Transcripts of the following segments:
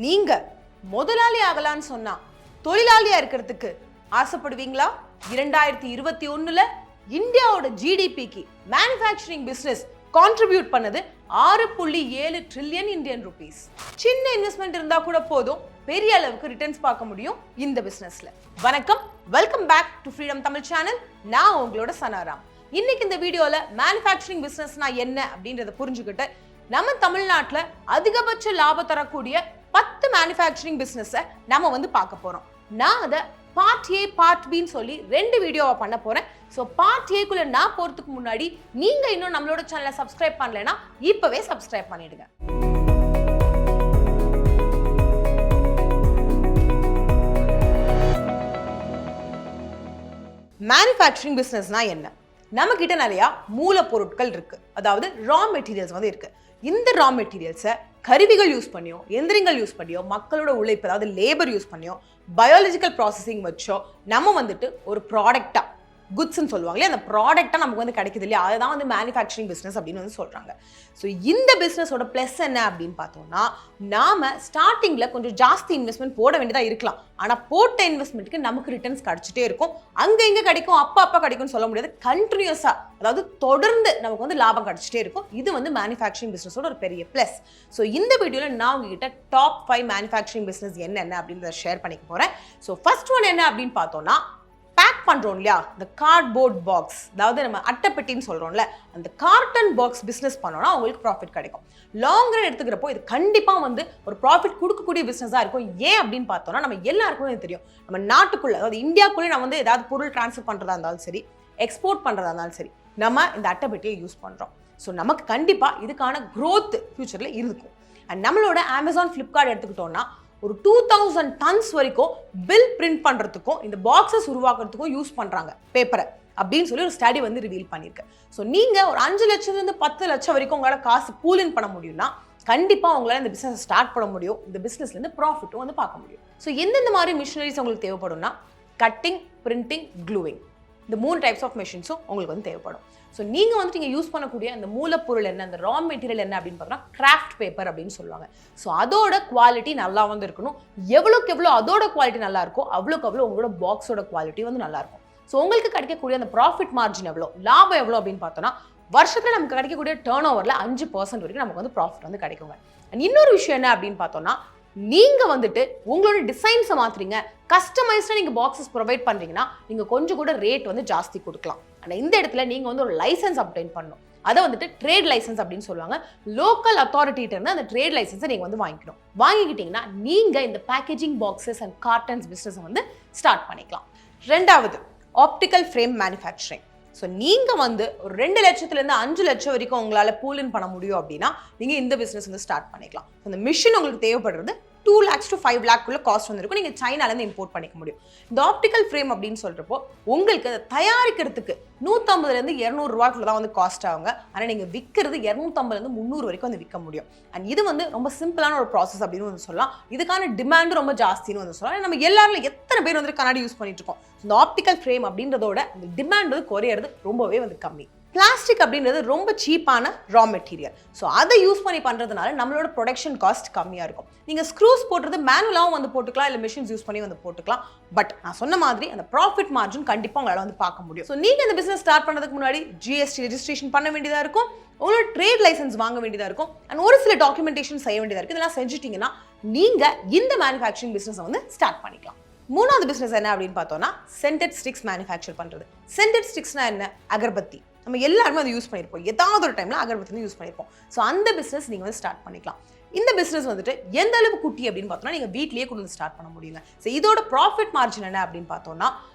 நீங்க முதலாளி ஆகலான்னு சொன்னா தொழிலாளியா இருக்கிறதுக்கு ஆசைப்படுவீங்களா? 2021ல இந்தியாவோட ஜிடிபிக்கு மேனுஃபேக்சரிங் பிசினஸ் கான்ட்ரிபியூட் பண்ணது 6.7 ட்ரில்லியன் இந்தியன் ரூபீஸ். சின்ன இன்வெஸ்ட்மெண்ட் இருந்தா கூட போதும், பெரிய அளவுக்கு ரிட்டர்ன்ஸ் பார்க்க முடியும் இந்த பிசினஸ்ல. வணக்கம், welcome back to Freedom Tamil channel. நான் உங்களோட சனாராம். இன்னைக்கு இந்த வீடியோல மேனுஃபேக்சரிங் பிசினஸ்னா என்ன அப்படின்றத புரிஞ்சுக்கிட்டு நம்ம தமிழ்நாட்டுல அதிகபட்ச லாபம் தரக்கூடிய 10 மேனுஃபேக்சரிங் பிசினஸை நம்ம பார்க்க போறோம். நான் அதை பார்ட் ஏ பார்ட் பின்னு சொல்லி 2 வீடியோவா பண்ண போறேன். ஸோ பார்ட் ஏக்குள்ள நான் போறதுக்கு முன்னாடி நீங்க இன்னும் நம்மளோட சேனலை சப்ஸ்கிரைப் பண்ணலைன்னா இப்பவே சப்ஸ்கிரைப் பண்ணிடுங்க. மேனுஃபேக்சரிங் பிசினஸ்னா என்ன? நம்ம கிட்ட நிறைய மூலப்பொருட்கள் இருக்கு, அதாவது ரா மெட்டீரியல்ஸ் இருக்கு. இந்த ரா மெட்டீரியல்ஸை கருவிகள் யூஸ் பண்ணியோ, எந்திரங்கள் யூஸ் பண்ணியோ, மக்களோட உழைப்பு அதாவது லேபர் யூஸ் பண்ணியோ, பயாலஜிக்கல் ப்ராசஸிங் வச்சோ நம்ம ஒரு ப்ராடக்டா, குட்ஸ்ன்னு சொல்லுவாங்களே, அந்த ப்ராடக்டா நமக்கு கிடைக்குது இல்லையா, அதுதான் மேனுஃபேக்சரிங் பிசினஸ் அப்படின்னு சொல்றாங்க. ஸோ இந்த பிசினஸோட பிளஸ் என்ன அப்படின்னு பார்த்தோம்னா, நாம ஸ்டார்டிங்ல கொஞ்சம் ஜாஸ்தி இன்வெஸ்ட்மெண்ட் போட வேண்டியதா இருக்கலாம். ஆனா போட்ட இன்வெஸ்ட்மெண்ட்டுக்கு நமக்கு ரிட்டர்ன்ஸ் கிடைச்சிட்டே இருக்கும். அங்க இங்க கிடைக்கும், அப்பா கிடைக்கும்னு சொல்ல முடியாது. கண்டினியூஸா, அதாவது தொடர்ந்து நமக்கு லாபம் கிடைச்சிட்டே இருக்கும். இது மேனுஃபேக்சரிங் பிசினஸோட ஒரு பெரிய பிளஸ். ஸோ இந்த வீடியோல நான் உங்ககிட்ட டாப் 5 மேனுஃபேக்சரிங் பிசினஸ் என்னென்ன அப்படின்றத ஷேர் பண்ணிக்க போறேன். ஸோ ஃபர்ஸ்ட் ஒன் என்ன அப்படின்னு பார்த்தோம்னா, பேக் பண்றோம் இல்லையா, இந்த கார்ட்போர்ட் பாக்ஸ், அதாவது நம்ம அட்டைப்பெட்டின்னு சொல்றோம்ல, அந்த கார்டன் பாக்ஸ் பிசினஸ் பண்ணோம்னா உங்களுக்கு ப்ராஃபிட் கிடைக்கும். லாங் ரன் எடுத்துக்கிறப்போ இது கண்டிப்பா ஒரு ப்ராஃபிட் கொடுக்கக்கூடிய பிசினஸா இருக்கும். ஏன் அப்படின்னு பார்த்தோம்னா, நம்ம எல்லாருக்குமே தெரியும், நம்ம நாட்டுக்குள்ள, அதாவது இந்தியாக்குள்ளே நம்ம ஏதாவது பொருள் டிரான்ஸ்ஃபர் பண்றதா இருந்தாலும் சரி, எக்ஸ்போர்ட் பண்றதா இருந்தாலும் சரி, நம்ம இந்த அட்டைப்பெட்டியை யூஸ் பண்றோம். ஸோ நமக்கு கண்டிப்பா இதுக்கான growth ஃபியூச்சர்ல இருக்கும். அண்ட் நம்மளோட அமேசான், ஃபிளிப்கார்ட் எடுத்துக்கிட்டோம்னா ஒரு 2000 டன்ஸ் வரைக்கும் பில் பிரிண்ட் பண்றதுக்கும் இந்த பாக்ஸஸ் உருவாக்குறதுக்கும் யூஸ் பண்றாங்க பேப்பரை அப்படின்னு சொல்லி ஒரு ஸ்டடி ரிவீல் பண்ணிருக்கு. ஸோ நீங்க ஒரு 5 லட்சத்துலேருந்து 10 லட்சம் வரைக்கும் உங்களால காசு பூலின் பண்ண முடியும்னா கண்டிப்பா உங்களால இந்த பிசினஸ் ஸ்டார்ட் பண்ண முடியும். இந்த பிசினஸ்ல இருந்து ப்ராஃபிட்டும் பார்க்க முடியும். ஸோ எந்தெந்த மாதிரி மிஷினரிஸ் உங்களுக்கு தேவைப்படும்னா, கட்டிங், பிரிண்டிங், க்ளூவிங், இந்த 3 டைப்ஸ் ஆஃப் மெஷின்ஸும் உங்களுக்கு தேவைப்படும். ஸோ நீங்கள் நீங்க யூஸ் பண்ணக்கூடிய அந்த மூலப்பொருள் என்ன, அந்த ரா மெட்டீரியல் என்ன அப்படின்னு பார்த்தோம்னா கிராஃப்ட் பேப்பர் அப்படின்னு சொல்லுவாங்க. ஸோ அதோட குவாலிட்டி நல்லா இருக்கணும். எவ்வளோக்கு எவ்வளோ அதோட குவாலிட்டி நல்லா இருக்கோ அவ்வளோக்கு அவ்வளோ உங்களோட பாக்ஸோட குவாலிட்டி நல்லா இருக்கும். ஸோ உங்களுக்கு கிடைக்கக்கூடிய அந்த ப்ராஃபிட் மார்ஜின் எவ்வளோ, லாபம் எவ்வளோ அப்படின்னு பார்த்தோம்னா, வருஷத்துல நமக்கு கிடைக்கக்கூடிய டர்ன் ஓவரில் 5% வரைக்கும் நமக்கு ப்ராஃபிட் கிடைக்குங்க. அண்ட் இன்னொரு விஷயம் என்ன அப்படின்னு பார்த்தோம்னா, நீங்க உங்களோட டிசைன்ஸை மாத்துறீங்க, கஸ்டமைஸ்டா நீங்க பாக்ஸஸ் ப்ரொவைட் பண்றீங்கன்னா நீங்க கொஞ்சம் கூட ரேட் ஜாஸ்தி கொடுக்கலாம். ஆனா இந்த இடத்துல நீங்க ஒரு லைசன்ஸ் அப்டைன் பண்ணணும். அதை ட்ரேட் லைசன்ஸ் அப்படின்னு சொல்லுவாங்க. லோக்கல் அத்தாரிட்டிட்ட இருந்து அந்த ட்ரேட் லைசன்ஸை நீங்க வாங்கிக்கணும். வாங்கிக்கிட்டீங்கன்னா நீங்க இந்த packaging boxes and gardens business start பண்ணிக்கலாம். ரெண்டாவது, ஆப்டிக்கல் ஃப்ரேம் மேனுஃபேக்சரிங். ஸோ நீங்கள் ஒரு 2 லட்சத்துலேருந்து 5 லட்சம் வரைக்கும் உங்களால் பூலின் பண்ண முடியும் அப்படின்னா நீங்கள் இந்த பிஸ்னஸ் ஸ்டார்ட் பண்ணிக்கலாம். அந்த மிஷின் உங்களுக்கு தேவைப்படுறது 2 lakhs to 5 lakh காஸ்ட் இருக்கும். நீங்கள் சைனாலேருந்து இம்போர்ட் பண்ணிக்க முடியும். இந்த ஆப்டிக்கல் ஃப்ரேம் அப்படின்னு சொல்கிறப்போ உங்களுக்கு அதை தயாரிக்கிறதுக்கு 150லேருந்து 200 ரூபாய்க்குள்ள தான் காஸ்ட் ஆகுங்க. ஆனால் நீங்கள் விற்கிறது 250லேருந்து 300 வரைக்கும் விற்க முடியும். அண்ட் இது ரொம்ப சிம்பிளான ஒரு ப்ராசஸ் அப்படின்னு சொல்லலாம். இதுக்கான டிமாண்டும் ரொம்ப ஜாஸ்தின்னு சொல்லலாம். நம்ம எல்லாரும் எத்தனை பேர் கண்ணாடி யூஸ் பண்ணிட்டு இருக்கோம். இந்த ஆப்டிக்கல் ஃப்ரேம் அப்படின்றதோட இந்த டிமாண்ட் குறையிறது ரொம்பவே கம்மி. பிளாஸ்டிக் அப்படின்றது ரொம்ப சீப்பான ரா மெட்டீரியல். ஸோ அதை யூஸ் பண்ணி பண்ணுறதுனால நம்மளோட ப்ரொடக்ஷன் காஸ்ட் கம்மியாக இருக்கும். நீங்கள் ஸ்க்ரூஸ் போடுறது மேனுவலாகவும் போட்டுக்கலாம், இல்லை மிஷின்ஸ் யூஸ் பண்ணி போட்டுக்கலாம். பட் நான் சொன்ன மாதிரி அந்த ப்ராஃபிட் மார்ஜின் கண்டிப்பாக உங்களால் பார்க்க முடியும். ஸோ நீங்கள் இந்த பிஸ்னஸ் ஸ்டார்ட் பண்ணுறதுக்கு முன்னாடி ஜிஎஸ்டி ரெஜிஸ்ட்ரேஷன் பண்ண வேண்டியதாக இருக்கும், உங்களோட ட்ரேட் லைசன்ஸ் வாங்க வேண்டியதாக இருக்கும், அண்ட் ஒரு சில டாக்குமெண்டேஷன் செய்ய வேண்டியதாக இருக்குது. இதெல்லாம் செஞ்சுட்டீங்கன்னா நீங்கள் இந்த மேனுஃபேக்சரிங் பிஸ்னஸை ஸ்டார்ட் பண்ணிக்கலாம். மூணாவது பிஸ்னஸ் என்ன அப்படின்னு பார்த்தோம்னா, சென்டட் ஸ்டிக்ஸ் மேனுஃபேக்சர் பண்ணுறது. சென்டட் ஸ்டிக்ஸ்னா என்ன? அகர்பத்தி. நம்ம எல்லாருமே அதை யூஸ் பண்ணியிருப்போம், ஏதாவது ஒரு டைமில் அகர்பத்தி யூஸ் பண்ணியிருப்போம். ஸோ அந்த பிஸ்னஸ் நீங்கள் ஸ்டார்ட் பண்ணிக்கலாம். இந்த பிஸ்னஸ் எந்த அளவு குட்டி அப்படின்னு பார்த்தோம்னா, நீங்கள் வீட்லேயே கொண்டு ஸ்டார்ட் பண்ண முடியுங்க. ஸோ இதோட ப்ராஃபிட் மார்ஜின் என்ன அப்படின்னு பார்த்தோம்னா,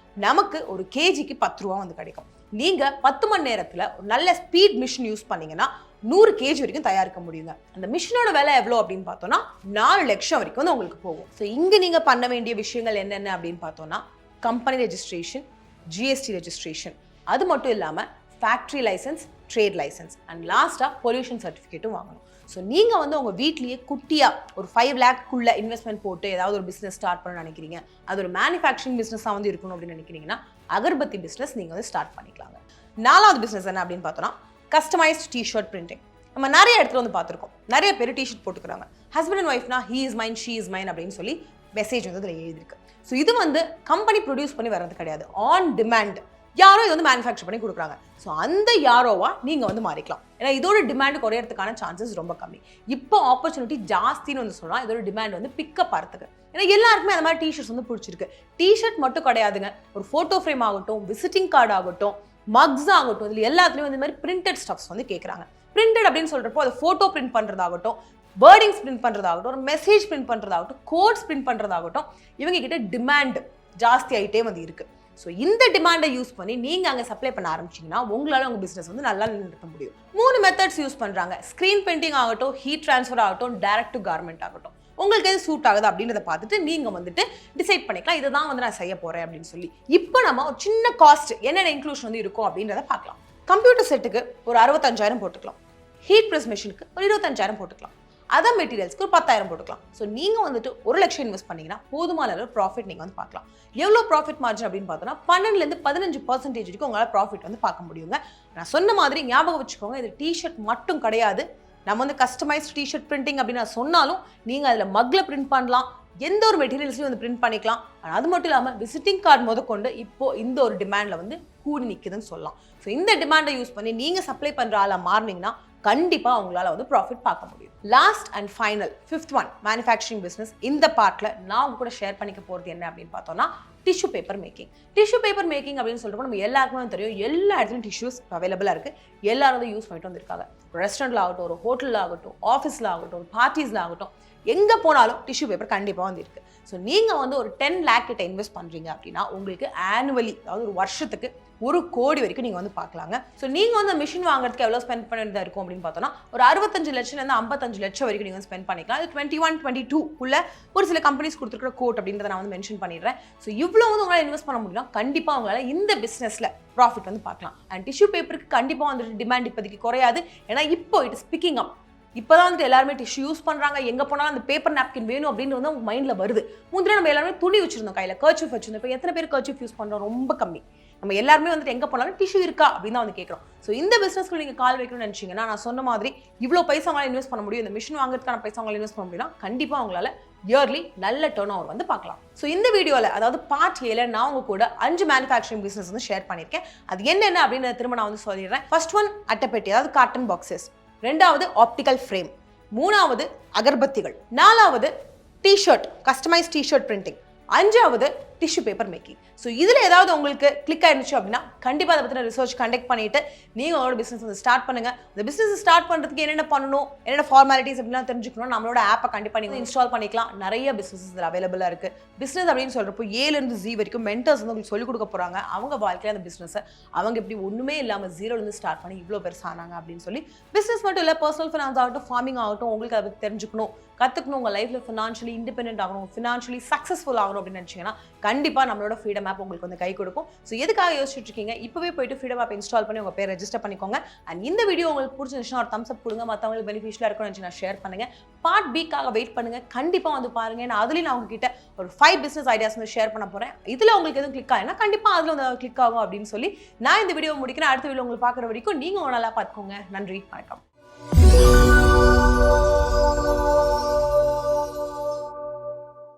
நமக்கு ஒரு கேஜிக்கு 10 ரூபா கிடைக்கும். நீங்கள் 10 மணி நேரத்தில் ஒரு நல்ல ஸ்பீட் மிஷின் யூஸ் பண்ணீங்கன்னா 100 கேஜி வரைக்கும் தயாரிக்க முடியுங்க. அந்த மிஷினோட விலை எவ்வளோ அப்படின்னு பார்த்தோம்னா 4 லட்சம் வரைக்கும் உங்களுக்கு போகும். ஸோ இங்கே நீங்கள் பண்ண வேண்டிய விஷயங்கள் என்னென்ன அப்படின்னு பார்த்தோம்னா, கம்பெனி ரெஜிஸ்ட்ரேஷன், ஜிஎஸ்டி ரெஜிஸ்ட்ரேஷன், அது மட்டும் இல்லாமல் factory licence, trade licence, and லாஸ்ட்டாக பொல்யூஷன் சர்டிஃபிகேட்டும் வாங்கணும். ஸோ நீங்கள் உங்கள் வீட்லேயே குட்டியாக ஒரு 5 lakhக்குள்ள இன்வெஸ்ட்மெண்ட் போட்டு ஏதாவது ஒரு பிஸ்னஸ் ஸ்டார்ட் பண்ண நினைக்கிறீங்க, அது ஒரு மேனுஃபேக்சரிங் பிஸ்னஸாக இருக்கணும் அப்படின்னு நினைக்கிறீங்கன்னா அகர்பத்தி பிஸ்னஸ் நீங்கள் ஸ்டார்ட் பண்ணிக்கலாங்க. 4வது பிஸ்னஸ் என்ன அப்படின்னு பார்த்தோன்னா, கஸ்டமைஸ்ட் டிஷர்ட் பிரிண்டிங். நம்ம நிறைய இடத்துல வந்து பார்த்துருக்கோம். நிறைய பேர் டிஷர்ட் போட்டுக்கிறாங்க. ஹஸ்பண்ட் அண்ட் ஒய்ஃப்னா he is mine, she is mine அப்படின்னு சொல்லி மெசேஜ் வந்து அதில் எழுதியிருக்கு. ஸோ இது வந்து கம்பெனி ப்ரொடியூஸ் பண்ணி வர்றது கிடையாது. ஆன் டிமாண்ட் யாரோ இது வந்து மேனுஃபேக்சர் பண்ணி கொடுக்குறாங்க. ஸோ அந்த யாரோவா நீங்கள் வந்து மாறிக்கலாம். ஏன்னா இதோட டிமாண்ட் குறையறதுக்கான சான்சஸ் ரொம்ப கம்மி. இப்போ ஆப்பர்ச்சுனிட்டி ஜாஸ்தின்னு வந்து சொல்லலாம். இதோட டிமாண்ட் வந்து பிக்கப் ஆகிறதுக்கு. ஏன்னா எல்லாருக்குமே அந்த மாதிரி டிஷர்ட்ஸ் வந்து பிடிச்சிருக்கு. டிஷர்ட் மட்டும் கிடையாதுங்க, ஒரு ஃபோட்டோ ஃப்ரேம் ஆகட்டும், விசிட்டிங் கார்டு ஆகட்டும், மக்ஸ் ஆகட்டும், இதில் எல்லாத்துலேயும் இந்த மாதிரி பிரிண்டட் ஸ்டப்ஸ் வந்து கேட்குறாங்க. பிரிண்டட் அப்படின்னு சொல்கிறப்போ அது ஃபோட்டோ பிரிண்ட் பண்ணுறதாகட்டும், வேர்டிங்ஸ் பிரிண்ட் பண்ணுறதாகட்டும், ஒரு மெசேஜ் பிரிண்ட் பண்ணுறதாகட்டும், கோட்ஸ் பிரிண்ட் பண்ணுறதாகட்டும், இவங்க கிட்ட டிமாண்ட் ஜாஸ்தி ஆகிட்டே வந்து இருக்குது. ஸோ இந்த டிமாண்டை யூஸ் பண்ணி நீங்கள் அங்கே சப்ளை பண்ண ஆரம்பிச்சிங்கன்னா உங்களால் உங்கள் பிஸ்னஸ் வந்து நல்லா நிறுத்த முடியும். 3 மெத்தட்ஸ் யூஸ் பண்ணுறாங்க. ஸ்க்ரீன் பெயிண்டிங் ஆகட்டும், ஹீட் ட்ரான்ஸ்ஃபர் ஆகட்டும், டைரக்ட் டு கார்மெண்ட் ஆகட்டும். உங்களுக்கு எது சூட் ஆகுது அப்படின்றத பார்த்துட்டு நீங்கள் வந்துட்டு டிசைட் பண்ணிக்கலாம், இதை தான் வந்து நான் செய்ய போகிறேன் அப்படின்னு சொல்லி. இப்போ நம்ம ஒரு சின்ன காஸ்ட் என்னென்ன இன்க்ளூஷன் வந்து இருக்கும் அப்படின்றத பார்க்கலாம். கம்ப்யூட்டர் செட்டுக்கு ஒரு 65,000 போட்டுக்கலாம். ஹீட் ப்ரெஸ் மிஷினுக்கு ஒரு 25,000 போட்டுக்கலாம். அதர் மெட்டீரியல்ஸ்க்கு ஒரு 10,000 போட்டுக்கலாம். ஸோ நீங்கள் வந்துட்டு 1 லட்சம் இன்வெஸ்ட் பண்ணிங்கன்னா போதுமான அளவு ப்ராஃபிட் நீங்கள் வந்து பார்க்கலாம். எவ்வளோ ப்ராஃபிட் மார்ஜின் அப்படின்னு பார்த்தோன்னா 12% 15% வரைக்கும் உங்களால் ப்ராஃபிட் வந்து பார்க்க முடியுங்க. நான் சொன்ன மாதிரி ஞாபகம் வச்சுக்கோங்க, இது டிஷர்ட் மட்டும் கிடையாது. நம்ம வந்து கஸ்டமைஸ்ட் டிஷர்ட் பிரிண்டிங் அப்படின்னு நான் சொன்னாலும் நீங்கள் அதில் மக்ல பிரிண்ட் பண்ணலாம், எந்த ஒரு மெட்டீரியல்ஸ்லையும் வந்து பிரிண்ட் பண்ணிக்கலாம். அது மட்டும் இல்லாமல் விசிட்டிங் கார்டு முதற்கொண்டு இப்போ இந்த ஒரு டிமாண்டில் வந்து கூடி நிற்குதுன்னு சொல்லலாம். ஸோ இந்த டிமாண்டை யூஸ் பண்ணி நீங்கள் சப்ளை பண்ணுற ஆளாக மாறினீங்கன்னா கண்டிப்பாக உங்களால் வந்து ப்ராஃபிட் பார்க்க முடியும். Last and final 5th one manufacturing business. இந்த பார்ட்டில் நான் உங்க கூட ஷேர் பண்ணிக்க போகிறது என்ன அப்படின்னு பார்த்தோம்னா tissue paper making. Tissue paper making அப்படின்னு சொல்லிட்டு நம்ம எல்லாருக்குமே தெரியும், எல்லா இடத்துலையும் டிஷ்யூஸ் அவைலபிளாக இருக்குது. எல்லாரும் வந்து யூஸ் பண்ணிட்டு வந்திருக்காங்க. ஒரு ரெஸ்டாரண்ட்டில் ஆகட்டும், ஒரு ஹோட்டலில் ஆகட்டும், ஆஃபீஸில் ஆகட்டும், ஒரு பார்ட்டிஸில் ஆகட்டும், எங்கே போனாலும் டிஷ்யூ பேப்பர் கண்டிப்பாக வந்து இருக்குது. ஸோ நீங்கள் வந்து ஒரு 10 lakh கிட்ட இன்வெஸ்ட் பண்ணுறீங்க அப்படின்னா உங்களுக்கு ஆனுவலி, அதாவது ஒரு வருஷத்துக்கு 1 கோடி வரைக்கும் நீங்கள் வந்து பார்க்கலாங்க. ஸோ நீங்கள் வந்து மிஷின் வாங்குறதுக்கு எவ்வளோ ஸ்பெண்ட் பண்ணிட்டு இருக்கும் அப்படின்னு பார்த்தோன்னா ஒரு 65 லட்சம்லேருந்து 55 லட்சம் வரைக்கும் நீங்கள் வந்து ஸ்பெண்ட் பண்ணிக்கலாம். இது 21-22க்குள்ள ஒரு சில கம்பெனிஸ் கொடுத்துருக்கிற கோட் அப்படின்றத நான் வந்து மென்ஷன் பண்ணிடுறேன். ஸோ இவ்வளோ வந்து உங்களால் இன்வெஸ்ட் பண்ண முடியும், கண்டிப்பாக உங்களால் இந்த பிஸ்னஸில் ப்ராஃபிட் வந்து பார்க்கலாம். அண்ட் டிஷ்யூ பேப்பருக்கு கண்டிப்பாக வந்துட்டு டிமாண்ட் இப்போதைக்கு குறையாது. ஏன்னா இப்போ இட் இஸ் பிக்கிங் அப். இப்போதான் வந்துட்டு எல்லாருமே டிஷ்யூ யூஸ் பண்ணுறாங்க. எங்கே போனாலும் அந்த பேப்பர் நாப்கின் வேணும் அப்படின்னு வந்து உங்கள் மைண்டில் வருது. முந்திர நம்ம எல்லாருமே துணி வச்சிருந்தோம், கையில் கர்ச்சீஃப் வச்சிருந்தோம். இப்போ எத்தனை பேர் கர்ச்சீஃப் யூஸ் பண்ணுறோம்? ரொம்ப கம்மி. நம்ம எல்லாருமே வந்துட்டு எங்கே போனாலும் டிஷ்யூ இருக்கா அப்படின்னு தான் வந்து கேட்குறோம். ஸோ இந்த பிஸ்னஸ்க்கு நீங்கள் கால் வைக்கணும்னு நினச்சிங்கன்னா நான் சொன்ன மாதிரி இவ்வளோ பைசா உங்களால் இன்வெஸ்ட் பண்ண முடியும், இந்த மிஷின் வாங்குறதுக்கான பைசா உங்களால் இன்வெஸ்ட் பண்ண முடியும்னா கண்டிப்பாக உங்களால் இயர்லி நல்ல டர்ன் ஓவர் வந்து பார்க்கலாம். ஸோ இந்த வீடியோவில், அதாவது பார்ட் ஏல நான் உங்க கூட 5 மேனுஃபேக்சரிங் பிஸ்னஸ் வந்து ஷேர் பண்ணியிருக்கேன். அது என்னென்ன அப்படின்னு திரும்ப நான் வந்து சொல்லிடுறேன். ஃபர்ஸ்ட் ஒன் அட்டைப்பெட்டி, அதாவது காட்டன் பாக்ஸஸ். 2வது ஆப்டிக்கல் ஃப்ரேம். 3வது அகர்பத்திகள். 4வது டிஷர்ட், கஸ்டமைஸ் டிஷர்ட் பிரிண்டிங். 5வது டிஷ்யூ பேப்பர் மேக்கிங். ஸோ இதில் ஏதாவது உங்களுக்கு கிளிக் ஆயிருந்துச்சு அப்படின்னா கண்டிப்பாக அதை பற்றின ரிசர்ச் கண்டக்ட் பண்ணிட்டு நீங்கள் உங்களோட பிஸ்னஸ் வந்து ஸ்டார்ட் பண்ணுங்கள். இந்த பிஸ்னஸ் ஸ்டார்ட் பண்ணுறதுக்கு என்னென்ன பண்ணணும், என்னென்ன ஃபார்மாலிட்டிஸ் அப்படின்னா தெரிஞ்சுக்கணும். நம்மளோட ஆப்பை கண்டிப்பாக நீங்கள் இன்ஸ்டால் பண்ணிக்கலாம். நிறைய பிஸ்னஸ் இதில் அவைலபிளாக இருக்குது. பிஸ்னஸ் அப்படின்னு சொல்கிறப்போ Aலேருந்து Z வரைக்கும் மென்டர்ஸ் வந்து உங்களுக்கு சொல்லிக் கொடுக்க போகிறாங்க. அவங்க வாழ்க்கையில் அந்த பிஸ்னஸை அவங்க எப்படி ஒன்றுமே இல்லாமல் ஜீரோலேருந்து ஸ்டார்ட் பண்ணி இவ்வளோ பெருசானாங்க அப்படின்னு சொல்லி. பிஸ்னஸ் மட்டும் இல்லை, பர்சனல் ஃபினான்ஸ் ஆகட்டும், ஃபார்மிங் ஆகட்டும், உங்களுக்கு அதை பற்றி தெரிஞ்சுக்கணும், கற்றுக்கணும், உங்கள் லைஃப்பில் ஃபினான்ஷியலி இண்டிபெண்டன்ட் ஆகணும், ஃபினான்ஷியலி சக்ஸஸ்ஃபுல் ஆகணும் அப்படின்னு நினச்சிங்கன்னா கண்டிப்பாக நம்மளோட ஃப்ரீடம் ஆப் உங்களுக்கு வந்து கை கொடுக்கும். ஸோ எதுக்காக யோசிச்சுட்டு இருக்கீங்க? இப்போவே போயிட்டு ஃப்ரீடம் ஆப் இன்ஸ்டால் பண்ணி உங்கள் பேர் ரெஜிஸ்டர் பண்ணிக்கோங்க. அண்ட் இந்த வீடியோ உங்களுக்கு பிடிச்சிருந்துச்சுன்னா ஒரு தம்ஸ் அப் கொடுங்க, மற்றவங்களுக்கு பெனிஃபிஷியலாக இருக்கும்னு நினச்சினா ஷேர் பண்ணுங்க. பார்ட் பிக்காக வெயிட் பண்ணுங்க, கண்டிப்பாக வந்து பாருங்க. நான் அதுலேயும் நான் உங்ககிட்ட ஒரு 5 பிஸ்னஸ் ஐடியாஸ் வந்து ஷேர் பண்ண போகிறேன். இதில் உங்களுக்கு எதுவும் கிளிக் ஆகுனா கண்டிப்பாக அதில் வந்து கிளிக் ஆகும் அப்படின்னு சொல்லி நான் இந்த வீடியோ முடிக்கிறேன். அடுத்த வீடியோ உங்களுக்கு பார்க்குற வரைக்கும் நீங்கள் நல்லா பார்த்துக்கோங்க. நன்றி, வணக்கம்.